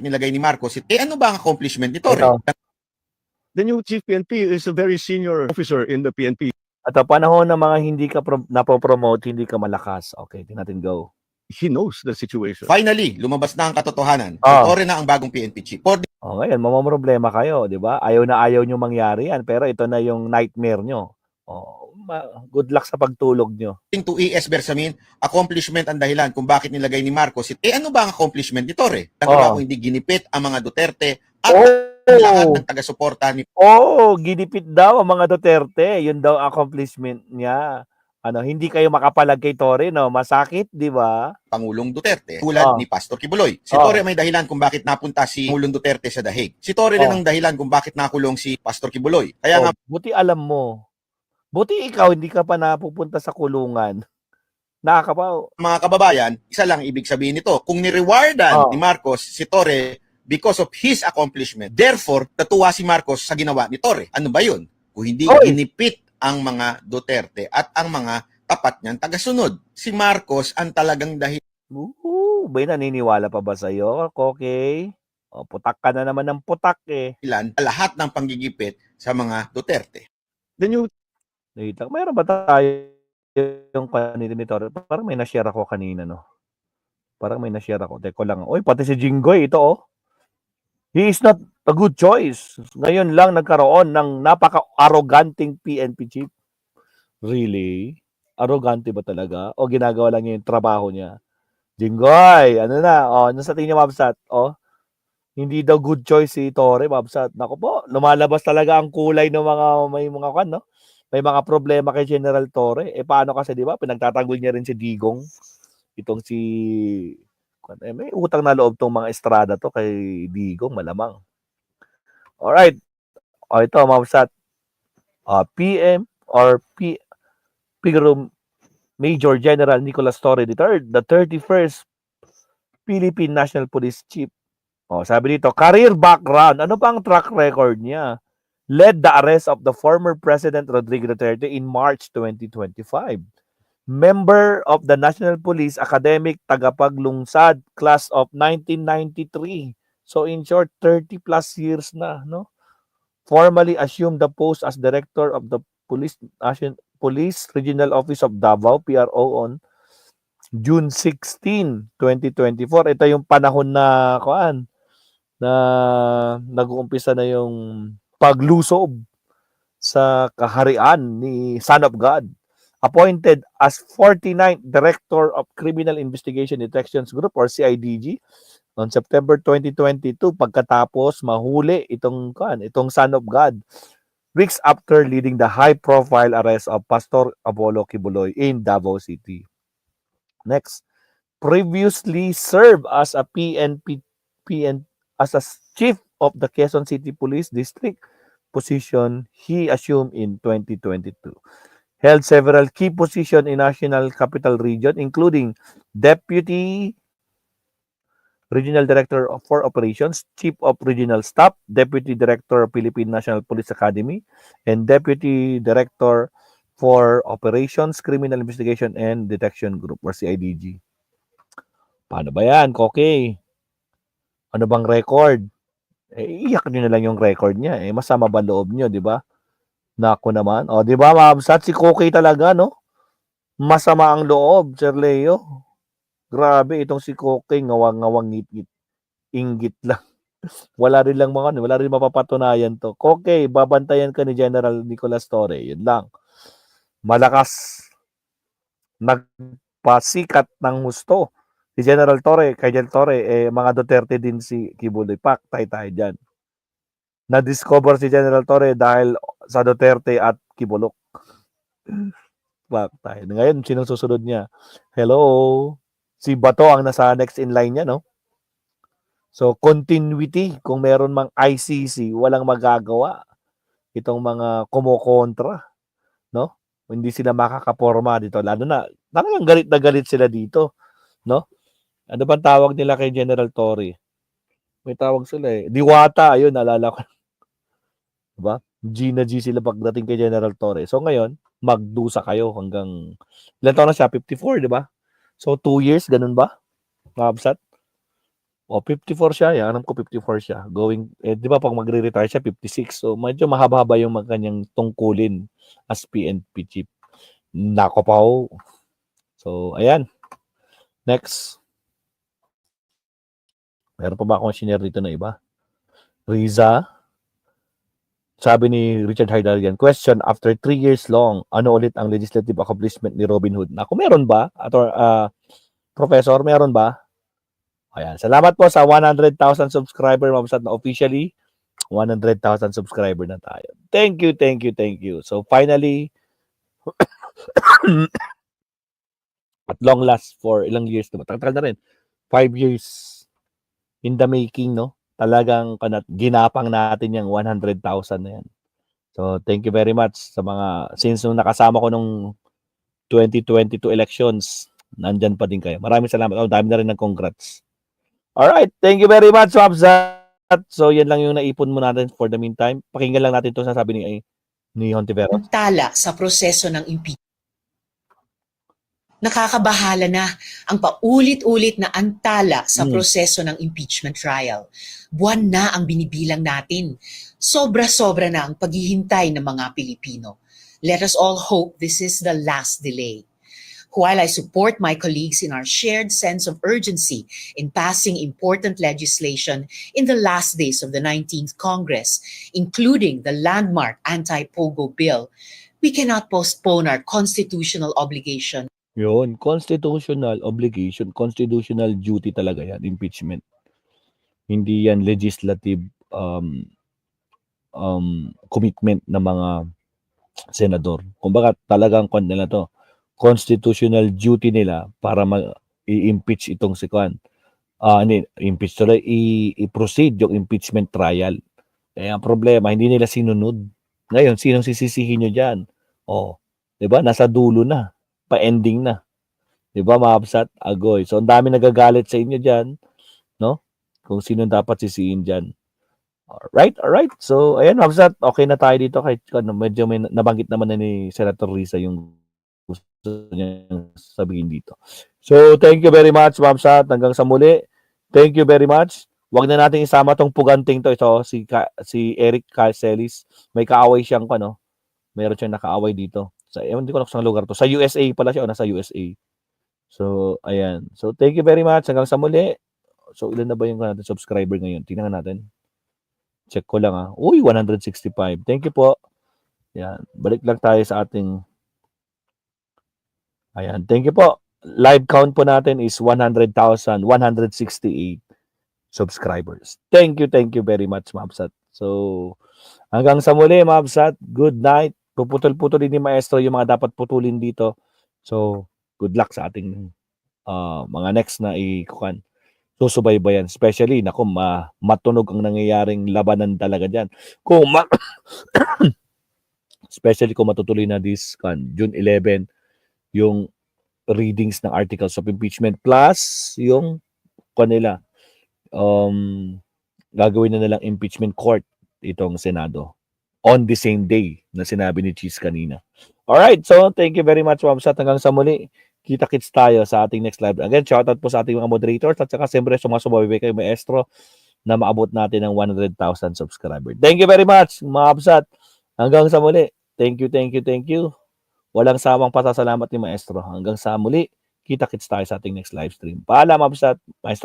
nilagay ni Marcos, ano ba ang accomplishment nito? Ito. The new chief PNP is a very senior officer in the PNP. At ang panahon ng mga hindi ka napopromote, hindi ka malakas. Okay, tingnan natin go. He knows the situation. Finally, lumabas na ang katotohanan. Si Ah. Torre na ang bagong PNP chief. For O ngayon, mamamroblema kayo, di ba? Ayaw na ayaw nyo mangyari yan, pero ito na yung nightmare nyo. O, good luck sa pagtulog nyo. to ES Bersamin, accomplishment ang dahilan kung bakit nilagay ni Marcos. Ano ba ang accomplishment ni Torre? Nagawa kung hindi ginipit ang mga Duterte at lahat ng taga-suporta ni Ginipit daw ang mga Duterte. Yun daw ang accomplishment niya. Hindi kayo makapalag kay Torre, no? Masakit, di ba? Pangulong Duterte tulad ni Pastor Kibuloy. Si Torre may dahilan kung bakit napunta si Pangulong Duterte sa Dahig. Si Torre rin ang dahilan kung bakit nakulong si Pastor Kibuloy. Kaya nga Buti alam mo. Buti ikaw, hindi ka pa napupunta sa kulungan. Nakakabaw. mga kababayan, isa lang ibig sabihin nito. Kung ni-rewardan ni Marcos si Torre because of his accomplishment, therefore, natuwa si Marcos sa ginawa ni Torre. Ano ba yun? Kung hindi ginipit ang mga Duterte at ang mga tapat niyang tagasunod. Si Marcos ang talagang dahilan Bay, naniniwala pa ba sa'yo? Okay. Putak ka na naman ng putak eh. lahat ng panggigipit sa mga Duterte. The new Wait lang. Mayroon ba tayo yung kanina ni Torre? Parang may na-share ako kanina, no? Parang may na-share ako. Teko lang. Oy, pati si Jinggoy, ito oh. He is not a good choice. Ngayon lang nagkaroon ng napaka-arroganting PNP chief. Really? Arrogante ba talaga? O ginagawa lang niya yung trabaho niya? Jinggoy, ano na? Nasa tingin niya, Mabsat? Hindi daw good choice si Torre, Mabsat. Naku po, lumalabas talaga ang kulay ng may mga kan, no? May mga problema kay General Torre. Paano kasi, di ba? Pinagtatanggol niya rin si Digong. Itong si may utang na loob tong mga Estrada to kay Digong, malamang. Alright. Ito, Mabsat. PM or Figaro Major General Nicolas Torre III, the 31st Philippine National Police Chief. Sabi dito, career background. Ano pa ang track record niya? Led the arrest of the former President Rodrigo Duterte in March 2025. Member of the National Police Academic Tagapaglungsad Class of 1993. So in short, 30 plus years na, no? Formally assumed the post as Director of the Police Regional Office of Davao, PRO, on June 16, 2024. Ito yung panahon na nag-uumpisa na yung paglusob sa kaharian ni Son of God. Appointed as 49th Director of Criminal Investigation Detections Group or CIDG on September 2022 pagkatapos mahuli itong Son of God weeks after leading the high-profile arrest of Pastor Apollo Kibuloy in Davao City. Next, previously served as a as a chief of the Quezon City Police District position he assumed in 2022. Held several key positions in National Capital Region, including Deputy Regional Director for Operations, Chief of Regional Staff, Deputy Director of Philippine National Police Academy, and Deputy Director for Operations, Criminal Investigation, and Detection Group or CIDG. Paano ba yan, Koke? Ano bang record? Iyak nyo na lang yung record niya. Masama ba loob nyo, di ba? Nako naman. Di ba, Mabsat? Si Koke talaga, no? Masama ang loob, Sir Leo. Grabe, itong si Koke, ngawang-ngawang ngit-ngit. Inggit lang. Wala rin mapapatunayan to. Koke, babantayan ka ni General Nicolas Torre. Yun lang. Malakas. Nagpasikat ng husto. Si General Torre, kay General Torre, mga Duterte din si Kibuloy. Paktay tayo dyan. Na-discover si General Torre dahil sa Duterte at Kibulok. Paktay. Ngayon, sinong susunod niya? Hello? Si Bato ang nasa next in line niya, no? So, continuity. Kung meron mang ICC, walang magagawa. Itong mga kumukontra, no? Hindi sila makakaporma dito. Lalo na, talagang galit na galit sila dito, no? Ano bang tawag nila kay General Torre? May tawag sila eh. Diwata, ayun, naalala ko. Diba? G na G sila pagdating kay General Torre. So ngayon, magdusa kayo hanggang, ilan taon na siya? 54, di ba? So 2 years, ganun ba? Mabsat? O, 54 siya. Yan, alam ko 54 siya. Going, di ba pag magre-retire siya, 56. So, medyo mahaba-haba yung mga kanyang tungkulin as PNP chief. Nako pa ho. So, ayan. Next. Meron pa ba akong senior dito na iba? Riza. Sabi ni Richard Hardalian, question, after 3 years long, ano ulit ang legislative accomplishment ni Robin Hood? Naku, meron ba? Ato, Professor, meron ba? Ayan. Salamat po sa 100,000 subscriber, Mamsat, na officially 100,000 subscriber na tayo. Thank you, thank you, thank you. So finally, at long last for ilang years na, tagal na rin. 5 years in the making, no? Talagang ginapang natin yung 100,000 na yan. So thank you very much sa mga, since nung nakasama ko nung 2022 elections, nandyan pa din kayo. Maraming salamat. Oh, dami na rin ng congrats. Alright, thank you very much, Wabsat. So, yan lang yung naipon mo natin for the meantime. Pakinggan lang natin ito sa sabi ni Hontiveros. Tala sa proseso ng impeachment. Nakakabahala na ang paulit-ulit na antala sa proseso ng impeachment trial. Buwan na ang binibilang natin. Sobra-sobra na ang paghihintay ng mga Pilipino. Let us all hope this is the last delay. While I support my colleagues in our shared sense of urgency in passing important legislation in the last days of the 19th Congress, including the landmark anti-POGO bill, we cannot postpone our constitutional obligation. Yun, constitutional obligation, constitutional duty talaga yan, impeachment. Hindi yan legislative commitment ng mga senador. Kumbaga talagang nila to, constitutional duty nila para i-impeach itong si Kwan. Impeach tuloy, i-proceed yung impeachment trial. Kaya ang problema, hindi nila sinunod. Ngayon, sinong sisisihin nyo dyan? Oh, di ba? Nasa dulo na. Pa-ending na. Di ba, Mabsat? Agoy. So, ang dami nagagalit sa inyo dyan, no? Kung sino dapat sisihin dyan. Alright. So, ayan, Mabsat, okay na tayo dito. Kahit medyo may nabanggit naman na ni Senator Risa yung gusto niya sabihin dito. So, thank you very much, Mabsat. Hanggang sa muli. Thank you very much. Huwag na natin isama tong puganting to. Ito, si Eric Calcelis. May kaaway siyang, meron siyang nakaaway dito. Hindi ko na kung lugar to. Sa USA pala siya, nasa USA. So, ayan. So, thank you very much. Hanggang sa muli. So, ilan na ba yung subscriber ngayon? Tingnan natin. Check ko lang, Uy, 165. Thank you po. Ayan. Balik lang tayo sa ating ayan. Thank you po. Live count po natin is 100,168 subscribers. Thank you very much, Mabsat. So, hanggang sa muli, Mabsat. Good night. Puputol-putulin ni Maestro yung mga dapat putulin dito. So, good luck sa ating mga next na susubaybayan. Especially, matunog ang nangyayaring labanan talaga dyan. Especially kung matutuloy na June 11, yung readings ng articles of impeachment plus yung kanila gagawin na nilang impeachment court itong Senado on the same day na sinabi ni Cheese kanina. Alright, so thank you very much, Wabsat. Hanggang sa muli, kita-kits tayo sa ating next live. Again, shoutout po sa ating mga moderators at saka siyempre sumasubay kay Maestro na maabot natin ng 100,000 subscriber. Thank you very much, mga Wabsat. Hanggang sa muli. Thank you. Walang sawang pasasalamat ni Maestro. Hanggang sa muli, kita-kits tayo sa ating next live stream. Paalam, Mabsat. Maestro.